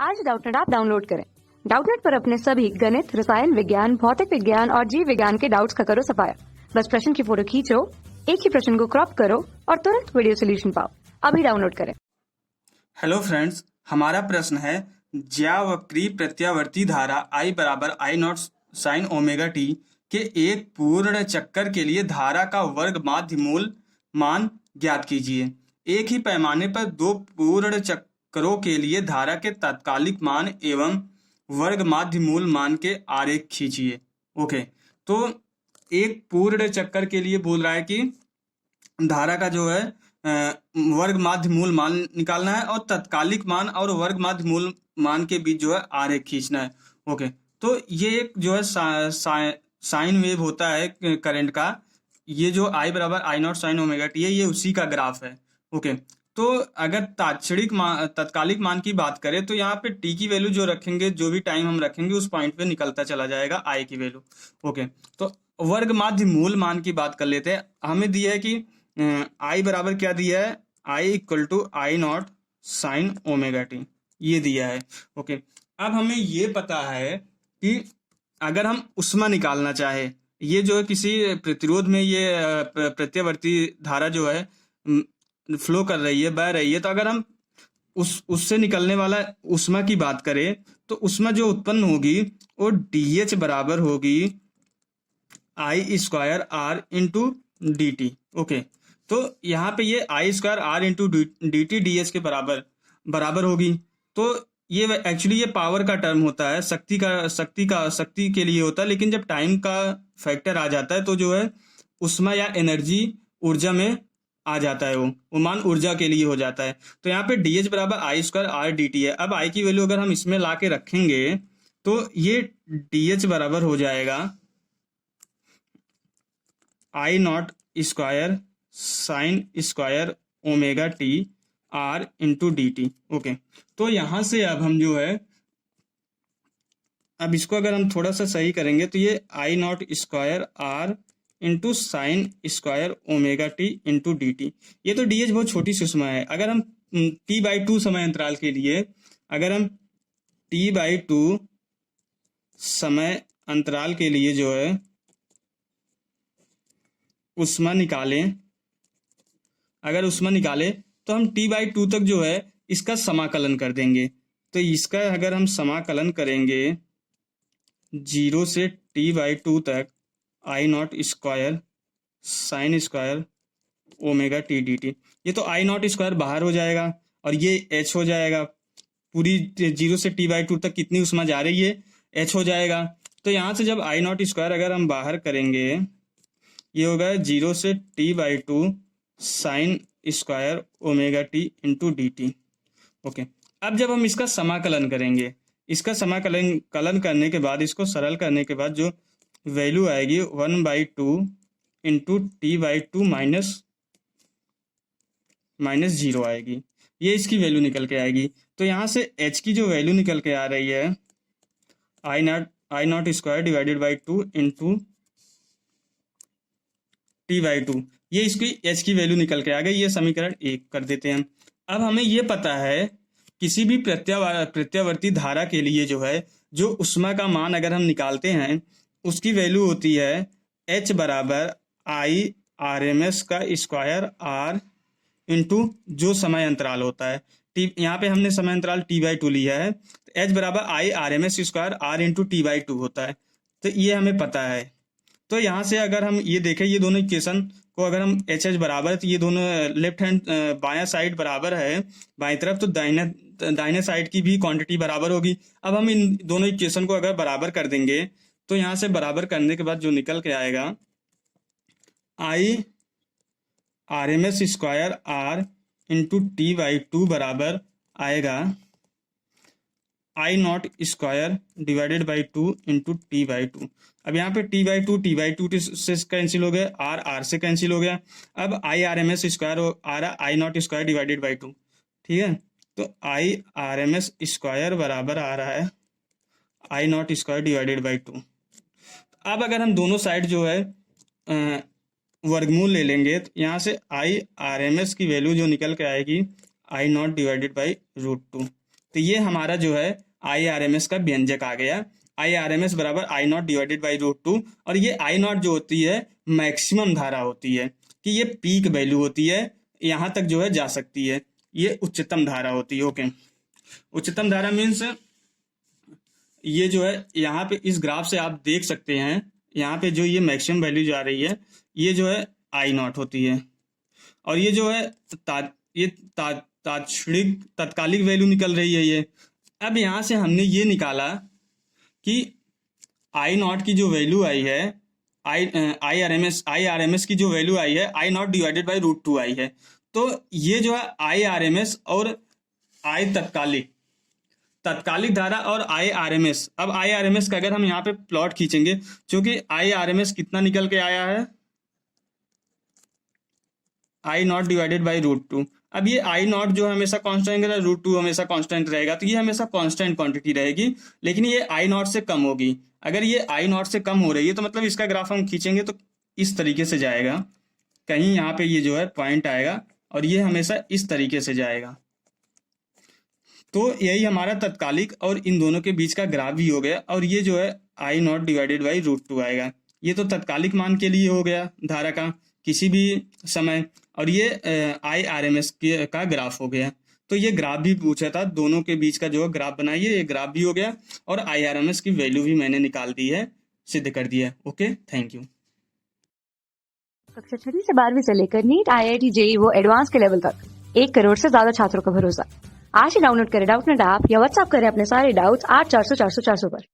आज Doubtnut app download करें। Doubtnut पर अपने सभी गणित, रसायन विज्ञान, भौतिक विज्ञान और जीव विज्ञान के डाउट्स का करो सफाया। बस प्रश्न की फोटो खींचो, एक ही प्रश्न को क्रॉप करो और तुरंत वीडियो सोल्यूशन पाओ। अभी डाउनलोड करें। हेलो फ्रेंड्स, हमारा प्रश्न है ज्यावक्रीय प्रत्यावर्ती धारा I बराबर I naught sine omega T के एक पूर्ण चक्कर के लिए धारा का वर्ग माध्य मूल मान ज्ञात कीजिए। एक ही पैमाने पर दो पूर्ण चक्करों के लिए धारा के तात्कालिक मान एवं वर्ग माध्य मूल मान के आरेख खींचिए। ओके, तो एक पूर्ण चक्कर के लिए बोल रहा है कि धारा का जो है वर्ग माध्य मूल मान निकालना है और तत्कालिक मान और वर्ग माध्य मूल मान के बीच जो है आरेख खींचना है। ओके, तो ये एक जो है साइन वेव होता है करंट का। ये जो I बराबर I naught sine omega T है, ये उसी का ग्राफ है। ओके, तो अगर तत्कालिक मान की बात करें तो यहाँ पे t की वैल्यू जो रखेंगे, जो भी टाइम हम रखेंगे उस पॉइंट पे निकलता चला जाएगा I की वैल्यू। ओके, तो वर्ग माध्य मूल मान की बात कर लेते हैं। हमें दिया है कि I बराबर क्या दिया है, I equal to I naught sine omega T, ये दिया है। ओके, अब हमें ये पता है कि अगर हम उष्मा निकालना चाहे, ये जो है किसी प्रतिरोध में ये प्रत्यावर्ती धारा जो है फ्लो कर रही है, बह रही है, तो अगर हम उससे निकलने वाला उष्मा की बात करें तो उष्मा जो उत्पन्न होगी वो DH बराबर होगी I square R into D T. Okay, तो यहाँ पे ये I square R into D T DH के बराबर होगी। तो ये एक्चुअली ये पावर का टर्म होता है, शक्ति के लिए होता है, लेकिन जब टाइम का फैक्टर आ जाता है तो जो है उष्मा या एनर्जी ऊर्जा में आ जाता है, वो मान ऊर्जा के लिए हो जाता है। तो यहाँ पे DH बराबर I square R D T है। अब I की वैल्यू अगर हम इसमें ला के रखेंगे तो ये DH बराबर हो जाएगा I naught square sine square omega T R into D T. Okay, तो यहां से अब हम जो है, अब इसको अगर हम थोड़ा सा सही करेंगे तो ये I naught square R into sine square omega T into D T. ये तो DH बहुत छोटी सी उष्मा है। अगर हम T/2 समय अंतराल के लिए, अगर हम T/2 समय अंतराल के लिए जो है उष्मा निकालें, अगर उष्मा निकाले तो हम T/2 तक जो है इसका समाकलन कर देंगे। तो इसका अगर हम समाकलन करेंगे 0 से T/2 तक I naught square sine square omega T D T, ये तो I नॉट स्क्वायर बाहर हो जाएगा और ये H हो जाएगा। पूरी 0 से T/2 तक कितनी उष्मा जा रही है, H हो जाएगा। तो यहाँ से जब I नॉट स्क्वायर अगर हम बाहर करेंगे, ये होगा 0 से T/2 sign square omega T into D T. Okay, अब जब हम इसका समाकलन करेंगे, इसका समाकलन करने के बाद, इसको सरल करने के बाद जो वैल्यू आएगी 1/2 इंटू T/2 माइनस 0 आएगी, ये इसकी वैल्यू निकल के आएगी। तो यहाँ से H की जो वैल्यू निकल के आ रही है I naught square divided by 2 into T/2, ये इसकी H की वैल्यू निकल के आ गई। ये समीकरण 1 कर देते हैं। अब हमें ये पता है किसी भी प्रत्यावर्ती धारा के लिए जो है, जो उष्मा का मान अगर हम निकालते हैं उसकी वैल्यू होती है H बराबर I RMS का स्क्वायर R इंटू जो समय अंतराल होता है। यहाँ पे हमने समय अंतराल T/2 लिया है, तो H बराबर I RMS square R into T/2 होता है। तो ये हमें पता है। तो यहाँ से अगर हम ये देखें, ये दोनों इक्वेशन को अगर हम H बराबर है तो ये दोनों लेफ्ट हैंड बायां साइड बराबर है बाएं तरफ, तो दाहिने साइड की भी क्वांटिटी बराबर होगी। अब हम इन दोनों इक्वेशन को अगर बराबर कर देंगे तो यहाँ से बराबर करने के बाद जो निकल के आएगा I RMS square R into T/2 बराबर आएगा I naught square divided by 2 into T/2। अब यहाँ पे T/2 से कैंसिल हो गया, R से कैंसिल हो गया। अब I RMS स्क्वायर आ रहा I naught square divided by 2, ठीक है। तो I RMS स्क्वायर बराबर आ रहा है I naught square divided by 2। अब अगर हम दोनों साइड जो है वर्गमूल ले लेंगे तो यहाँ से I RMS की वैल्यू जो निकल के आएगी I नॉट डिवाइडेड बाई √2। तो ये हमारा जो है IRMS का व्यंजक आ गया। IRMS बराबर I नॉट डिवाइडेड बाई √2, और ये I नॉट जो होती है मैक्सिमम धारा होती है, कि ये पीक वैल्यू होती है, यहाँ तक जो है जा सकती है, ये उच्चतम धारा होती है। ओके, उच्चतम धारा मीन्स ये जो है यहाँ पे इस ग्राफ से आप देख सकते हैं, यहाँ पे जो ये मैक्सिमम वैल्यू जा रही है ये जो है I नॉट होती है, और ये जो है तात्कालिक वैल्यू निकल रही है ये। अब यहाँ से हमने ये निकाला कि I नॉट की जो वैल्यू आई है, IRMS की जो वैल्यू आई है I नॉट डिवाइडेड बाई √2 आई है। तो ये जो है IRMS और तात्कालिक धारा और IRMS, अब IRMS का अगर हम यहाँ पे प्लॉट खींचेंगे, क्योंकि IRMS कितना निकल के आया है I नॉट डिवाइडेड बाई √2। अब ये I नॉट जो है हमेशा कांस्टेंट रहेगा, √2 हमेशा कांस्टेंट रहेगा, तो ये हमेशा कांस्टेंट क्वांटिटी रहेगी, लेकिन ये I नॉट से कम होगी। अगर ये I नॉट से कम हो रही है तो मतलब इसका ग्राफ हम खींचेंगे तो इस तरीके से जाएगा, कहीं यहाँ पे ये जो है पॉइंट आएगा और ये हमेशा इस तरीके से जाएगा। तो यही हमारा तात्कालिक और इन दोनों के बीच का ग्राफ भी हो गया, और ये जो है I नॉट डिवाइडेड बाई √2 आएगा। ये तो तात्कालिक मान के लिए हो गया धारा का किसी भी समय, और ये IRMS का ग्राफ हो गया। तो ये ग्राफ भी पूछा था, दोनों के बीच का जो ग्राफ बनाइए, ये ग्राफ भी हो गया, और IRMS की वैल्यू भी मैंने निकाल दी है, सिद्ध कर दिया है। Okay, thank you. कक्षा 6वीं से 12वीं से लेकर नीट, IIT, JEE वो एडवांस के लेवल तक 1 करोड़ से ज्यादा छात्रों का भरोसा। आज ही डाउनलोड करें डाउटनेट ऐप या व्हाट्सएप करें अपने सारे डाउट्स 8400 400 400 पर।